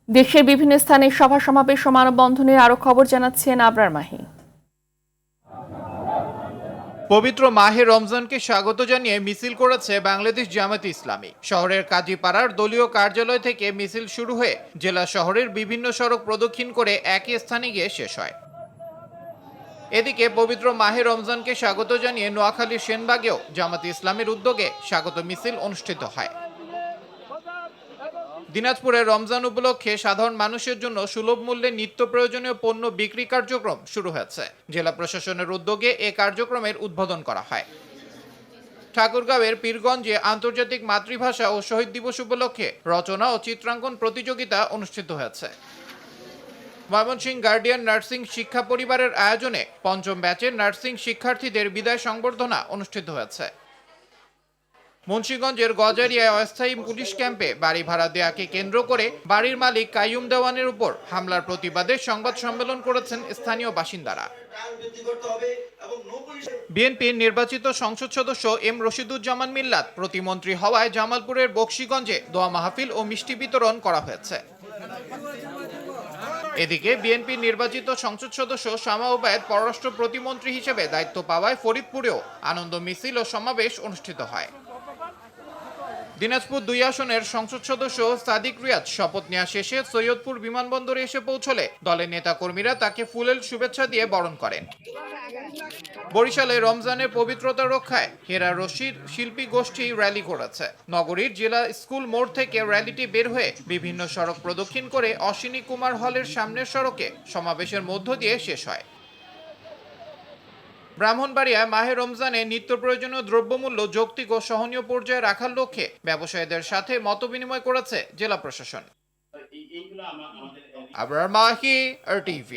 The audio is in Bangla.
দেশের বিভিন্ন স্থানে সভা সমাবেশ ও মানববন্ধনের আরো খবর জানাচ্ছেন আবরার মাহি। পবিত্র মাহে রমজানকে স্বাগত জানিয়ে মিছিল করেছে বাংলাদেশ জামায়াতে ইসলামী। শহরের কাজীপাড়ার দলীয় কার্যালয় থেকে মিছিল শুরু হয়ে জেলা শহরের বিভিন্ন সড়ক প্রদক্ষিণ করে একই স্থানে গিয়ে শেষ হয়। এদিকে পবিত্র মাহে রমজানকে স্বাগত জানিয়ে নোয়াখালীর সেনবাগেও জামায়াতে ইসলামীর উদ্যোগে স্বাগত মিছিল অনুষ্ঠিত হয়। দিনাজপুরে রমজান উপলক্ষে সাধারণ মানুষের জন্য সুলভ মূল্যে নিত্য প্রয়োজনীয় পণ্য বিক্রি কার্যক্রম শুরু হয়েছে। জেলা প্রশাসনের উদ্যোগে এ কার্যক্রমের উদ্বোধন করা হয়। ঠাকুরগাঁওয়ের পীরগঞ্জে আন্তর্জাতিক মাতৃভাষা ও শহীদ দিবস উপলক্ষে রচনা ও চিত্রাঙ্কন প্রতিযোগিতা অনুষ্ঠিত হয়েছে। ময়মনসিংহ গার্ডিয়ান নার্সিং শিক্ষা পরিবারের আয়োজনে পঞ্চম ব্যাচের নার্সিং শিক্ষার্থীদের বিদায় সংবর্ধনা অনুষ্ঠিত হয়েছে। মুন্সিগঞ্জের গজারিয়ায় অস্থায়ী পুলিশ ক্যাম্পে বাড়ি ভাড়া দেয়াকে কেন্দ্র করে বাড়ির মালিক কাইয়ুম দেওয়ানের উপর হামলার প্রতিবাদে সংবাদ সম্মেলন করেছেন স্থানীয় বাসিন্দারা। বিএনপির নির্বাচিত সংসদ সদস্য এম রশিদুজ্জামান মিল্লাত প্রতিমন্ত্রী হওয়ায় জামালপুরের বকশীগঞ্জে দোয়া মাহফিল ও মিষ্টি বিতরণ করা হয়েছে। এদিকে বিএনপির নির্বাচিত সংসদ সদস্য শামা ওবায়েদ পররাষ্ট্র প্রতিমন্ত্রী হিসেবে দায়িত্ব পাওয়ায় ফরিদপুরেও আনন্দ মিছিল ও সমাবেশ অনুষ্ঠিত হয়। দিনাজপুর 2 আসনের সংসদ সদস্য সাদিক রিয়াদ শপথ নেওয়া শেষে সৈয়দপুর বিমানবন্দরে এসে পৌঁছলে দলের নেতাকর্মীরা তাকে ফুলেল শুভেচ্ছা দিয়ে বরণ করেন। বরিশালে রমজানের পবিত্রতা রক্ষায় হেরা রশিদ শিল্পী গোষ্ঠী র্যালি করেছে। নগরীর জেলা স্কুল মোড় থেকে র্যালিটি বের হয়ে বিভিন্ন সড়ক প্রদক্ষিণ করে অশ্বিনী কুমার হলের সামনের সড়কে সমাবেশের মধ্য দিয়ে শেষ হয়। ব্রাহ্মণবাড়িয়ায় মাহে রমজানে নিত্য প্রয়োজনীয় দ্রব্যমূল্য যৌক্তিক ও সহনীয় পর্যায়ে রাখার লক্ষ্যে ব্যবসায়ীদের সাথে মতবিনিময় করেছে জেলা প্রশাসন। আবরার মাহি, RTV।